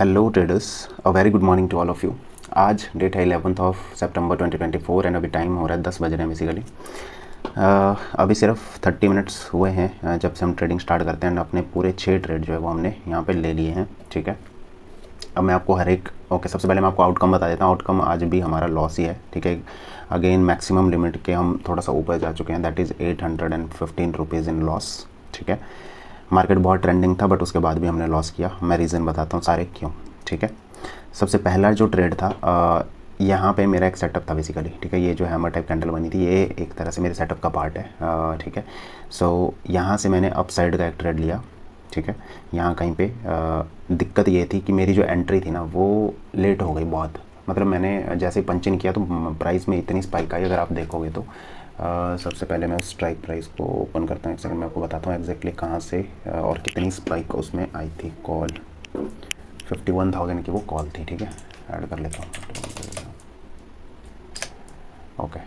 Hello traders, a very good morning to all of you. आज date है 11 ऑफ सितंबर 2024 एंड अभी टाइम हो रहा है 10 बज रहे हैं बेसिकली। अभी सिर्फ 30 मिनट्स हुए हैं जब से हम ट्रेडिंग स्टार्ट करते हैं एंड अपने पूरे 6 ट्रेड जो है वो हमने यहाँ पे ले लिए हैं। ठीक है, अब मैं आपको हर एक सबसे पहले मैं आपको आउटकम बता देता हूँ। आउटकम आज भी हमारा लॉस ही है। ठीक है, अगेन मैक्सिमम लिमिट के हम थोड़ा सा ऊपर जा चुके हैं, that is 815 rupees in loss. ठीक है, मार्केट बहुत ट्रेंडिंग था बट उसके बाद भी हमने लॉस किया। मैं रीज़न बताता हूँ सारे क्यों। ठीक है, सबसे पहला जो ट्रेड था यहाँ पे मेरा एक सेटअप था बेसिकली। ठीक है, ये जो हैमर टाइप कैंडल बनी थी ये एक तरह से मेरे सेटअप का पार्ट है। ठीक है, सो यहाँ से मैंने अप साइड का एक ट्रेड लिया। ठीक है, यहाँ कहीं पे दिक्कत ये थी कि मेरी जो एंट्री थी ना वो लेट हो गई बहुत। मतलब मैंने जैसे ही पंच इन किया तो प्राइस में इतनी स्पाइक आई, अगर आप देखोगे तो सबसे पहले मैं स्ट्राइक प्राइस को ओपन करता हूँ। एक सेकंड, मैं आपको बताता हूँ एग्जैक्टली कहाँ से और कितनी स्पाइक उसमें आई थी। कॉल 51,000 की वो कॉल थी। ठीक है, ऐड कर लेता हूँ। ओके,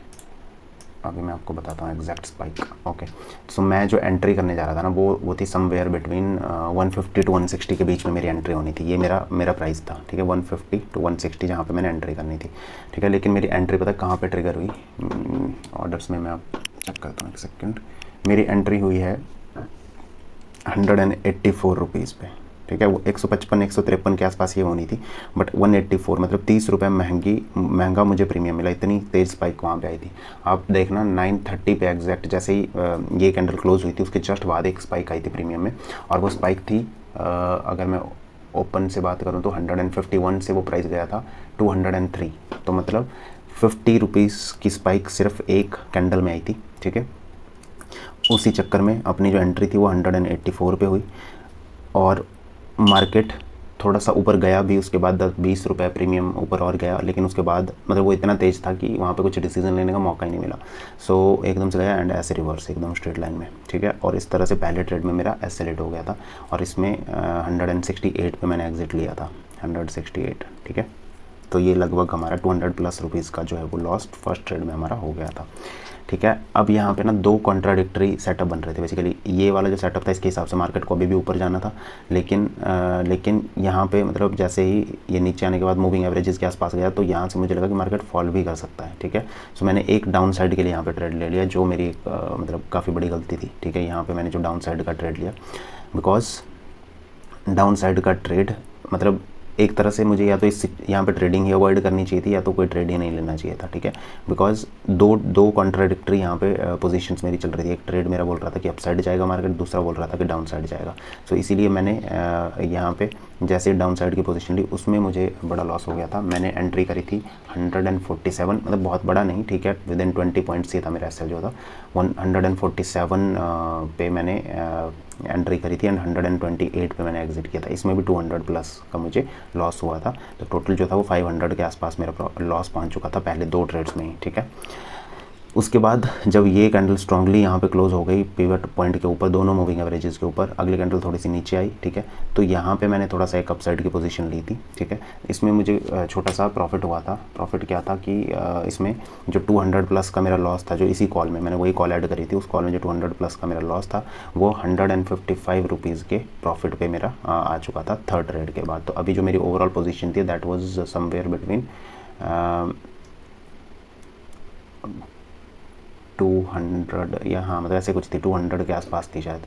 अभी मैं आपको बताता हूँ एग्जैक्ट स्पाइक। ओके, सो मैं जो एंट्री करने जा रहा था ना वो थी समवेयर बिटवीन 150 टू 160 के बीच में मेरी एंट्री होनी थी। ये मेरा प्राइस था। ठीक है, 150 टू 160 जहाँ पे मैंने एंट्री करनी थी। ठीक है, लेकिन मेरी एंट्री पता कहाँ पे ट्रिगर हुई? ऑर्डर्स में मैं आप चेक करता हूँ एक सेकेंड। मेरी एंट्री हुई है 184 रुपीज़ पे। ठीक है, वो 155 153 के आसपास ये होनी थी बट 184 मतलब 30 रुपये महंगा मुझे प्रीमियम मिला। इतनी तेज़ स्पाइक वहाँ पे आई थी। आप देखना 9:30 पे एग्जैक्ट जैसे ही ये कैंडल क्लोज हुई थी उसके जस्ट बाद एक स्पाइक आई थी प्रीमियम में, और वो स्पाइक थी अगर मैं ओपन से बात करूँ तो 151 से वो प्राइस गया था 203। तो मतलब 50 रुपीज़ की स्पाइक सिर्फ एक कैंडल में आई थी। ठीक है, उसी चक्कर में अपनी जो एंट्री थी वो 184 पे हुई और मार्केट थोड़ा सा ऊपर गया भी। उसके बाद 10-20 रुपये प्रीमियम ऊपर और गया, लेकिन उसके बाद मतलब वो इतना तेज़ था कि वहाँ पे कुछ डिसीजन लेने का मौका ही नहीं मिला। सो एकदम से गया एंड ऐसे रिवर्स एकदम स्ट्रेट लाइन में। ठीक है, और इस तरह से पहले ट्रेड में मेरा एसेलेट हो गया था और इसमें 168 पे मैंने एग्जिट लिया था। 168। ठीक है, तो ये लगभग हमारा 200 प्लस रुपीज़ का जो है वो लॉस्ट फर्स्ट ट्रेड में हमारा हो गया था। ठीक है, अब यहाँ पे ना दो कॉन्ट्राडिक्टरी सेटअप बन रहे थे बेसिकली। ये वाला जो सेटअप था इसके हिसाब से मार्केट को अभी भी ऊपर जाना था, लेकिन यहाँ पे मतलब जैसे ही ये नीचे आने के बाद मूविंग एवरेजेस के आसपास गया तो यहाँ से मुझे लगा कि मार्केट फॉल भी कर सकता है। ठीक है, सो मैंने एक डाउन साइड के लिए यहाँ पे ट्रेड ले लिया, जो मेरी मतलब काफ़ी बड़ी गलती थी। ठीक है, यहाँ पर मैंने जो डाउन साइड का ट्रेड लिया, बिकॉज डाउन साइड का ट्रेड मतलब एक तरह से मुझे या तो इस यहाँ पे ट्रेडिंग ही अवॉइड करनी चाहिए थी या तो कोई ट्रेड ही नहीं लेना चाहिए था। ठीक है, बिकॉज दो कॉन्ट्राडिक्टरी यहाँ पे पोजीशंस मेरी चल रही थी। एक ट्रेड मेरा बोल रहा था कि अप साइड जाएगा मार्केट, दूसरा बोल रहा था कि डाउन साइड जाएगा। सो इसीलिए मैंने यहाँ पे जैसे डाउन साइड की पोजीशन ली उसमें मुझे बड़ा लॉस हो गया था। मैंने एंट्री करी थी 147, मतलब बहुत बड़ा नहीं। ठीक है, विद इन 20 पॉइंट्स ही था मेरा एसएल जो था। 147 पे मैंने एंट्री करी थी एंड 128 पे मैंने एग्जिट किया था। इसमें भी 200 प्लस का मुझे लॉस हुआ था। तो टोटल जो था वो 500 के आसपास मेरा लॉस पहुंच चुका था पहले दो ट्रेड्स में ही। ठीक है, उसके बाद जब ये कैंडल स्ट्रांगली यहाँ पे क्लोज हो गई पिवट पॉइंट के ऊपर, दोनों मूविंग एवरेजेस के ऊपर, अगली कैंडल थोड़ी सी नीचे आई। ठीक है, तो यहाँ पे मैंने थोड़ा सा एक अपसाइड की पोजीशन ली थी। ठीक है, इसमें मुझे छोटा सा प्रॉफिट हुआ था। प्रॉफिट क्या था कि इसमें जो 200 प्लस का मेरा लॉस था, जो इसी कॉल में मैंने वही कॉल ऐड करी थी, उस कॉल में जो 200 प्लस का मेरा लॉस था वो 155 रुपीज़ के प्रॉफिट पे मेरा आ चुका था थर्ड ट्रेड के बाद। तो अभी जो मेरी ओवरऑल पोजीशन थी दैट वाज समवेयर बिटवीन 200 या हाँ मतलब ऐसे कुछ थी, 200 के आसपास थी शायद।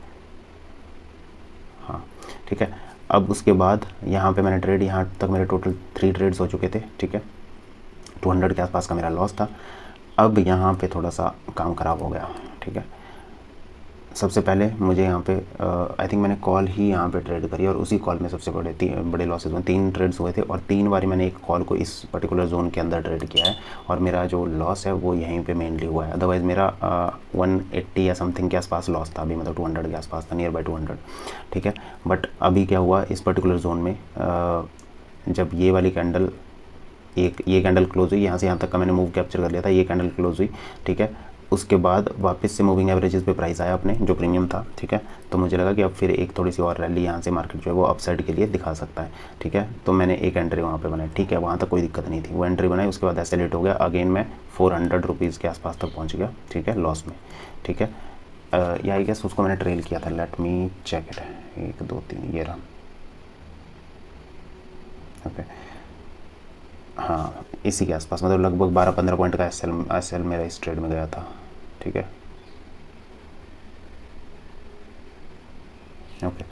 हाँ ठीक है, अब उसके बाद यहाँ पे मैंने ट्रेड, यहाँ तक मेरे टोटल 3 ट्रेड्स हो चुके थे। ठीक है, 200 के आसपास का मेरा लॉस था। अब यहाँ पे थोड़ा सा काम ख़राब हो गया। ठीक है, सबसे पहले मुझे यहाँ पे आई थिंक मैंने कॉल ही यहाँ पे ट्रेड करी और उसी कॉल में सबसे बड़े लॉसेस हुए। 3 ट्रेड्स हुए थे और 3 बारी मैंने एक कॉल को इस पर्टिकुलर जोन के अंदर ट्रेड किया है और मेरा जो लॉस है वो यहीं पे मेनली हुआ है। अदरवाइज़ मेरा 180 या समथिंग के आसपास लॉस था अभी, मतलब 200 के आसपास था, नियर बाई 200। ठीक है, बट अभी क्या हुआ इस पर्टिकुलर जोन में, जब ये वाली कैंडल ये कैंडल क्लोज हुई, यहाँ से यहाँ तक का मैंने मूव कैप्चर कर लिया था, ये कैंडल क्लोज हुई। ठीक है, उसके बाद वापस से मूविंग एवरेजेस पे प्राइस आया अपने जो प्रीमियम था। ठीक है, तो मुझे लगा कि अब फिर एक थोड़ी सी और रैली यहाँ से मार्केट जो है वो अपसाइड के लिए दिखा सकता है। ठीक है, तो मैंने एक एंट्री वहाँ पे बनाई। ठीक है, वहाँ तक कोई दिक्कत नहीं थी, वो एंट्री बनाई, उसके बाद ऐसे लेट हो गया। अगेन मैं 400 रुपीज़ के आसपास तक पहुँच गया। ठीक है, लॉस में। ठीक है, या आई गेस उसको मैंने ट्रेल किया था। Let me check it. 1 2 3 ये रहा। ओके, हाँ इसी के आसपास, मतलब लगभग 12-15 पॉइंट का एस एल मेरा इस ट्रेड में गया था। ठीक है, ओके,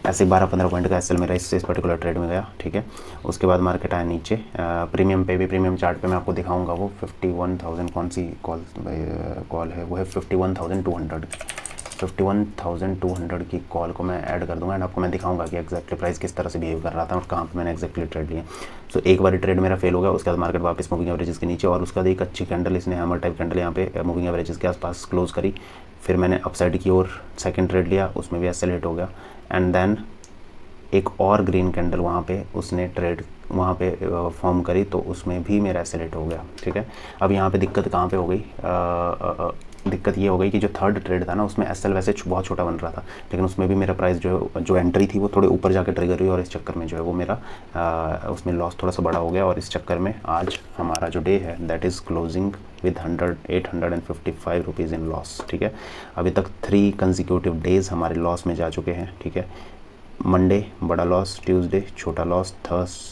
ऐसे 12-15 पॉइंट का एस एल मेरा इस पर्टिकुलर ट्रेड में गया। ठीक है, उसके बाद मार्केट आया नीचे। प्रीमियम पे भी, प्रीमियम चार्ट पे मैं आपको दिखाऊंगा वो 51,000 कौन सी कॉल है, वो है 51,200 51,200 की कॉल को मैं ऐड कर दूंगा एंड आपको मैं दिखाऊंगा कि एक्जैक्टली प्राइस किस तरह से बिहेव कर रहा था और कहाँ पे मैंने एक्जैक्टली ट्रेड लिया। सो एक बार ट्रेड मेरा फेल हो गया, उसके बाद मार्केट वापस मूविंग एवरेजेस के नीचे, और उसका एक अच्छी कैंडल, इसने हैमर टाइप कैंडल यहाँ पे मूविंग एवरेजेस के आसपास क्लोज करी। फिर मैंने अपसाइड की ओर सेकंड ट्रेड लिया, उसमें भी एसएल हिट हो गया एंड देन एक और ग्रीन कैंडल वहाँ पे उसने ट्रेड वहाँ पे फॉर्म करी, तो उसमें भी मेरा एसएल हो गया। ठीक है, अब यहाँ पे दिक्कत कहाँ पे हो गई, दिक्कत ये हो गई कि जो थर्ड ट्रेड था ना उसमें एसएल वैसे बहुत छोटा बन रहा था, लेकिन उसमें भी मेरा प्राइस जो एंट्री थी वो थोड़े ऊपर जाकर ट्रिगर हुई, और इस चक्कर में जो है वो मेरा उसमें लॉस थोड़ा सा बड़ा हो गया, और इस चक्कर में आज हमारा जो डे है that is closing with 855 rupees in loss. ठीक है, अभी तक 3 कंसिक्यूटिव डेज़ हमारे लॉस में जा चुके हैं। ठीक है, मंडे बड़ा लॉस, ट्यूसडे छोटा लॉस,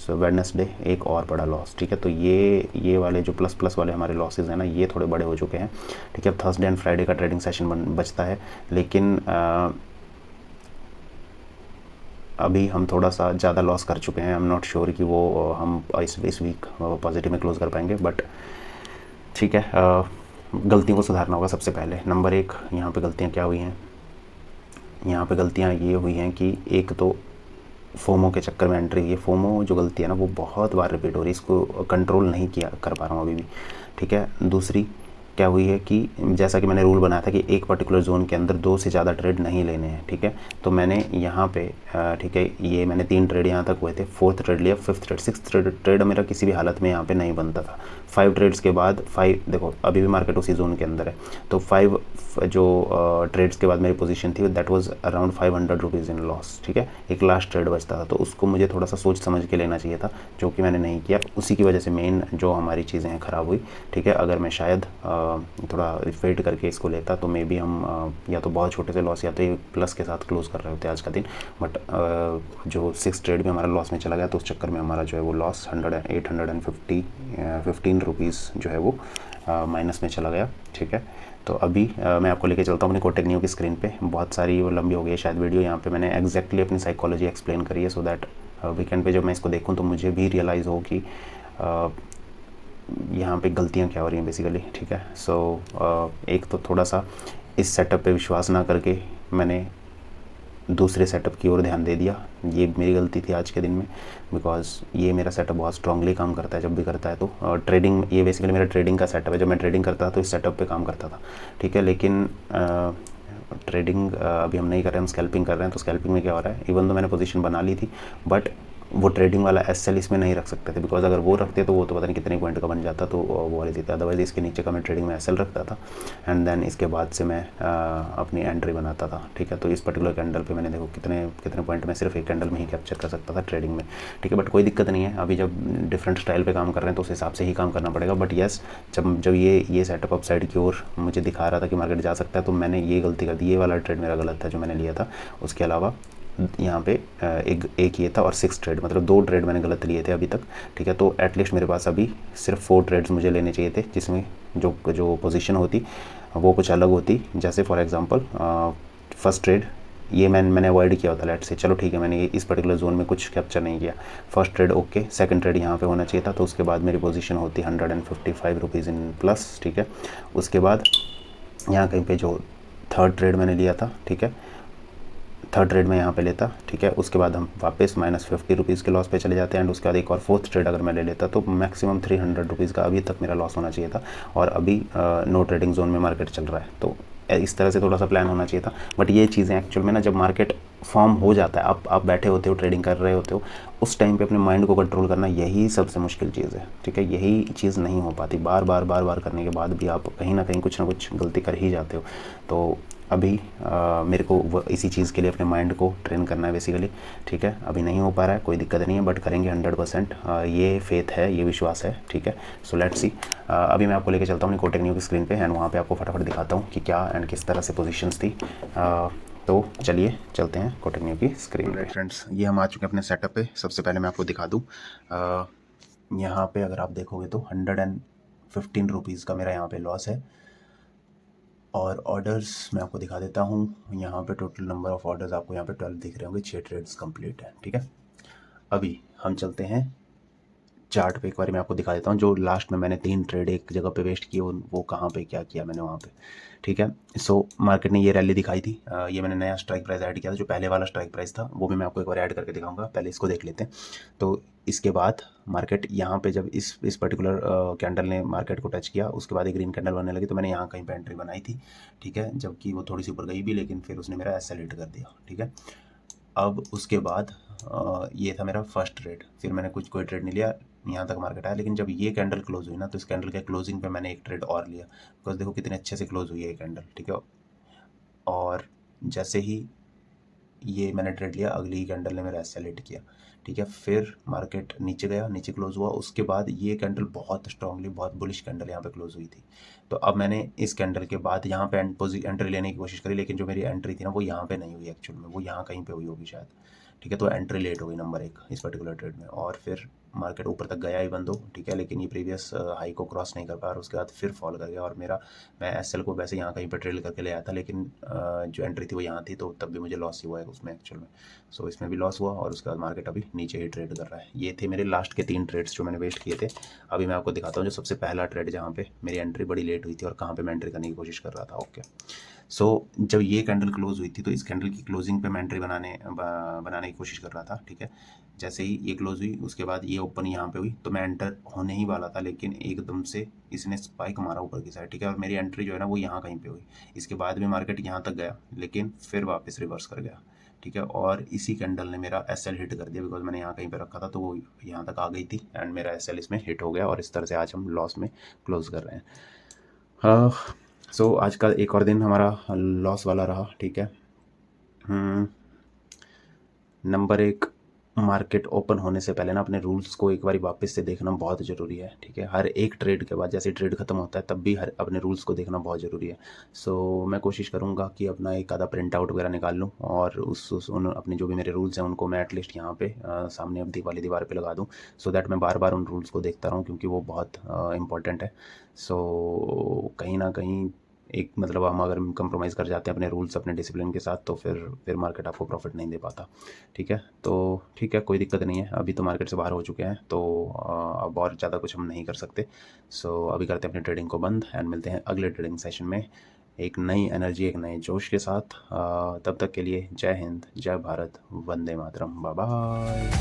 वेडनेसडे एक और बड़ा लॉस। ठीक है, तो ये वाले जो प्लस वाले हमारे लॉसेज हैं ना, ये थोड़े बड़े हो चुके हैं। ठीक है, अब थर्सडे एंड फ्राइडे का ट्रेडिंग सेशन बचता है, लेकिन अभी हम थोड़ा सा ज़्यादा लॉस कर चुके हैं। आई एम नॉट श्योर कि वो हम इस वीक पॉजिटिव में क्लोज कर पाएंगे, बट ठीक है, गलतियों को सुधारना होगा सबसे पहले। नंबर 1, यहाँ पे गलतियाँ क्या हुई हैं, यहाँ पे गलतियाँ ये हुई हैं कि एक तो फोमो के चक्कर में एंट्री, ये फोमो जो गलती है ना वो बहुत बार रिपीट हो रही है, इसको कंट्रोल नहीं किया कर पा रहा हूँ अभी भी। ठीक है, दूसरी क्या हुई है कि जैसा कि मैंने रूल बनाया था कि एक पर्टिकुलर जोन के अंदर 2 से ज़्यादा ट्रेड नहीं लेने हैं। ठीक है, तो मैंने यहाँ पे ठीक है, ये मैंने 3 ट्रेड यहाँ तक हुए थे, 4th ट्रेड लिया, 5th ट्रेड, 6th ट्रेड मेरा किसी भी हालत में यहाँ पे नहीं बनता था। 5 ट्रेड्स के बाद 5, देखो अभी भी मार्केट उसी जोन के अंदर है, तो 5 जो ट्रेड्स के बाद मेरी पोजीशन थी that was around 500 rupees in loss. ठीक है, एक लास्ट ट्रेड बचता था, तो उसको मुझे थोड़ा सा सोच समझ के लेना चाहिए था, जो कि मैंने नहीं किया, उसी की वजह से मेन जो हमारी चीज़ें हैं ख़राब हुई। ठीक है, अगर मैं शायद थोड़ा वेट करके इसको लेता तो मे बी हम या तो बहुत छोटे से लॉस या तो ये प्लस के साथ क्लोज कर रहे होते आज का दिन, बट जो 6 ट्रेड में हमारा लॉस में चला गया, तो उस चक्कर में हमारा जो है वो लॉस 815 रुपीज़ जो है वो माइनस में चला गया। ठीक है, तो अभी मैं आपको लेके चलता हूँ अपनी कोटक न्यू की स्क्रीन पे। बहुत सारी वो लंबी हो गई है शायद वीडियो, यहाँ पे मैंने एग्जैक्टली अपनी साइकोलॉजी एक्सप्लेन करी है, सो दैट वीकेंड पे जब मैं इसको देखूँ तो मुझे भी रियलाइज़ हो कि यहाँ पे गलतियाँ क्या हो रही हैं बेसिकली। ठीक है, सो एक तो थोड़ा सा इस सेटअप पे विश्वास ना करके मैंने दूसरे सेटअप की ओर ध्यान दे दिया, ये मेरी गलती थी आज के दिन में, बिकॉज ये मेरा सेटअप बहुत स्ट्रांगली काम करता है जब भी करता है। तो ट्रेडिंग, ये बेसिकली मेरा ट्रेडिंग का सेटअप है, जब मैं ट्रेडिंग करता था तो इस सेटअप पे काम करता था। ठीक है, लेकिन ट्रेडिंग अभी हम नहीं कर रहे हैं, हम स्कैल्पिंग कर रहे हैं। तो स्कैल्पिंग में क्या हो रहा है, इवन तो मैंने पोजीशन बना ली थी, बट वो ट्रेडिंग वाला एसएल इसमें नहीं रख सकते थे, बिकॉज अगर वो रखते तो वो तो पता नहीं कितने पॉइंट का बन जाता, तो वो वाली थी। अदरवाइज इसके नीचे का मैं ट्रेडिंग में एसएल रखता था एंड देन इसके बाद से मैं अपनी एंट्री बनाता था। ठीक है, तो इस पर्टिकुलर कैंडल पे मैंने देखो कितने पॉइंट में सिर्फ एक कैंडल में ही कैप्चर कर सकता था ट्रेडिंग में। ठीक है, बट कोई दिक्कत नहीं है, अभी जब डिफरेंट स्टाइल पे काम कर रहे हैं तो उस हिसाब से ही काम करना पड़ेगा। बट येस, जब ये सेटअप अप साइड की ओर मुझे दिखा रहा था कि मार्केट जा सकता है, तो मैंने ये गलती कर दी, ये वाला ट्रेड मेरा गलत था जो मैंने लिया था। उसके अलावा यहाँ पे एक ये था, और 6 ट्रेड, मतलब 2 ट्रेड मैंने गलत लिए थे अभी तक। ठीक है, तो एटलीस्ट मेरे पास अभी सिर्फ 4 ट्रेड्स मुझे लेने चाहिए थे, जिसमें जो पोजीशन होती वो कुछ अलग होती। जैसे फॉर एग्जांपल फर्स्ट ट्रेड ये मैंने अवॉइड किया होता, लेट से, चलो ठीक है, मैंने इस पर्टिकुलर जोन में कुछ कैप्चर नहीं किया। First trade okay, second trade यहाँ पे होना चाहिए था, तो उसके बाद मेरी पोजीशन होती 155 रुपीज़ इन प्लस। ठीक है, उसके बाद यहाँ कहीं पे जो थर्ड ट्रेड मैंने लिया था, ठीक है, थर्ड ट्रेड में यहाँ पे लेता। ठीक है, उसके बाद हम वापस -50 रुपीज़ के लॉस पे चले जाते हैं एंड उसके बाद एक और 4th ट्रेड अगर मैं ले लेता तो मैक्सिमम 300 रुपीज़ का अभी तक मेरा लॉस होना चाहिए था, और अभी नो ट्रेडिंग जोन में मार्केट चल रहा है। तो इस तरह से थोड़ा सा प्लान होना चाहिए था। बट ये चीज़ें एक्चुअल में ना, जब मार्केट फॉर्म हो जाता है, आप बैठे होते हो, ट्रेडिंग कर रहे होते हो, उस टाइम पे अपने माइंड को कंट्रोल करना यही सबसे मुश्किल चीज़ है। ठीक है, यही चीज़ नहीं हो पाती, बार बार करने के बाद भी आप कहीं ना कहीं कुछ ना कुछ गलती कर ही जाते हो। तो अभी मेरे को इसी चीज़ के लिए अपने माइंड को ट्रेन करना है बेसिकली। ठीक है, अभी नहीं हो पा रहा है, कोई दिक्कत नहीं है, बट करेंगे 100%। ये फेथ है, ये विश्वास है। ठीक है, सो लेट्स सी। अभी मैं आपको लेके चलता हूँ अपनी कोटक न्यू की स्क्रीन पे एंड वहाँ पे आपको फटाफट दिखाता हूँ कि क्या एंड किस तरह से पोजीशंस थी। तो चलिए चलते हैं कोटिन्यू की स्क्रीन पे। फ्रेंड्स, ये हम आ चुके हैं अपने सेटअप पे। सबसे पहले मैं आपको दिखा दूँ, यहाँ पे अगर आप देखोगे तो 115 रुपीज़ का मेरा यहाँ पे लॉस है। और ऑर्डर्स मैं आपको दिखा देता हूँ। यहाँ पे टोटल नंबर ऑफ़ ऑर्डर्स आपको यहाँ पे 12 दिख रहे होंगे। 6 ट्रेड्स कंप्लीट है, ठीक है। अभी हम चलते हैं चार्ट पे। एक बार मैं आपको दिखा देता हूँ जो लास्ट में मैंने 3 ट्रेड एक जगह पे वेस्ट किए, वो कहाँ पे क्या किया मैंने वहाँ पे, ठीक है। सो मार्केट ने ये रैली दिखाई थी। ये मैंने नया स्ट्राइक प्राइस ऐड किया था। जो पहले वाला स्ट्राइक प्राइस था वो भी मैं आपको एक बार ऐड करके दिखाऊंगा। पहले इसको देख लेते हैं। तो इसके बाद मार्केट यहाँ पे जब इस पर्टिकुलर कैंडल ने मार्केट को टच किया, उसके बाद एक ग्रीन कैंडल बनने लगी, तो मैंने यहाँ कहीं पे एंट्री बनाई थी, ठीक है। जबकि वो थोड़ी सी ऊपर गई भी, लेकिन फिर उसने मेरा एसएल हिट कर दिया, ठीक है। अब उसके बाद ये था मेरा फर्स्ट ट्रेड। फिर मैंने कोई ट्रेड नहीं लिया, यहाँ तक मार्केट आया। लेकिन जब ये कैंडल क्लोज हुई ना, तो इस कैंडल के क्लोजिंग पे मैंने एक ट्रेड और लिया, बिकॉज देखो कितने अच्छे से क्लोज हुई है ये कैंडल, ठीक है। और जैसे ही ये मैंने ट्रेड लिया, अगली ही कैंडल ने मेरा एसएल हिट किया, ठीक है। फिर मार्केट नीचे गया, नीचे क्लोज हुआ। उसके बाद ये कैंडल बहुत स्ट्रांगली, बहुत बुलिश कैंडल यहाँ पे क्लोज हुई थी। तो अब मैंने इस कैंडल के बाद यहाँ पे एंट्री लेने की कोशिश करी, लेकिन जो मेरी एंट्री थी ना, वो यहाँ पे नहीं हुई एक्चुअल में, वो यहाँ कहीं पे हुई होगी शायद, ठीक है। तो एंट्री लेट हो गई नंबर 1 इस पर्टिकुलर ट्रेड में। और फिर मार्केट ऊपर तक गया इवन दो, ठीक है, लेकिन ये प्रीवियस हाई को क्रॉस नहीं कर पाया, और उसके बाद फिर फॉल कर गया। और मैं एसएल को वैसे यहाँ कहीं पर ट्रेड करके ले आया था, लेकिन जो एंट्री थी वो यहाँ थी, तो तब भी मुझे लॉस ही हुआ है उसमें एक्चुअल में। सो इसमें भी लॉस हुआ, और उसके बाद मार्केट अभी नीचे ही ट्रेड कर रहा है। ये थे मेरे लास्ट के 3 ट्रेड्स जो मैंने वेस्ट किए थे। अभी मैं आपको दिखाता हूँ जो सबसे पहला ट्रेड जहाँ पे मेरी एंट्री बड़ी लेट हुई थी और कहाँ पे मैं एंट्री करने की कोशिश कर रहा था, ओके। सो जब ये कैंडल क्लोज हुई थी, तो इस कैंडल की क्लोजिंग पे मैं एंट्री बनाने की कोशिश कर रहा था, ठीक है। जैसे ही ये क्लोज हुई, उसके बाद ये ओपन यहाँ पे हुई, तो मैं एंटर होने ही वाला था, लेकिन एकदम से इसने स्पाइक मारा ऊपर की साइड, ठीक है। और मेरी एंट्री जो है ना, वो यहाँ कहीं पे हुई। इसके बाद भी मार्केट यहाँ तक गया, लेकिन फिर वापस रिवर्स कर गया, ठीक है। और इसी कैंडल ने मेरा एसएल हिट कर दिया, बिकॉज मैंने यहाँ कहीं पे रखा था, तो वो यहाँ तक आ गई थी, एंड मेरा एसएल इसमें हिट हो गया। और इस तरह से आज हम लॉस में क्लोज कर रहे हैं। सो आज का एक और दिन हमारा लॉस वाला रहा, ठीक है। नंबर 1, मार्केट ओपन होने से पहले ना अपने रूल्स को एक बार वापस से देखना बहुत ज़रूरी है, ठीक है। हर एक ट्रेड के बाद, जैसे ट्रेड ख़त्म होता है, तब भी हर अपने रूल्स को देखना बहुत ज़रूरी है। सो मैं कोशिश करूँगा कि अपना एक आधा प्रिंट आउट वगैरह निकाल लूँ, और उन अपने जो भी मेरे रूल्स हैं उनको मैं एटलीस्ट यहाँ पे सामने अब वाली दीवार पे लगा दूँ, सो दैट मैं बार बार उन रूल्स को देखता रहूँ, क्योंकि वो बहुत इंपॉर्टेंट है। सो कहीं ना कहीं एक मतलब हम अगर कंप्रोमाइज़ कर जाते हैं अपने रूल्स, अपने डिसिप्लिन के साथ, तो फिर मार्केट आपको प्रॉफिट नहीं दे पाता, ठीक है। तो ठीक है, कोई दिक्कत नहीं है। अभी तो मार्केट से बाहर हो चुके हैं, तो अब और ज़्यादा कुछ हम नहीं कर सकते। सो अभी करते हैं अपने ट्रेडिंग को बंद, एंड मिलते हैं अगले ट्रेडिंग सेशन में एक नई एनर्जी, एक नए जोश के साथ। तब तक के लिए जय हिंद, जय भारत, वंदे मातरम, बाय बाय।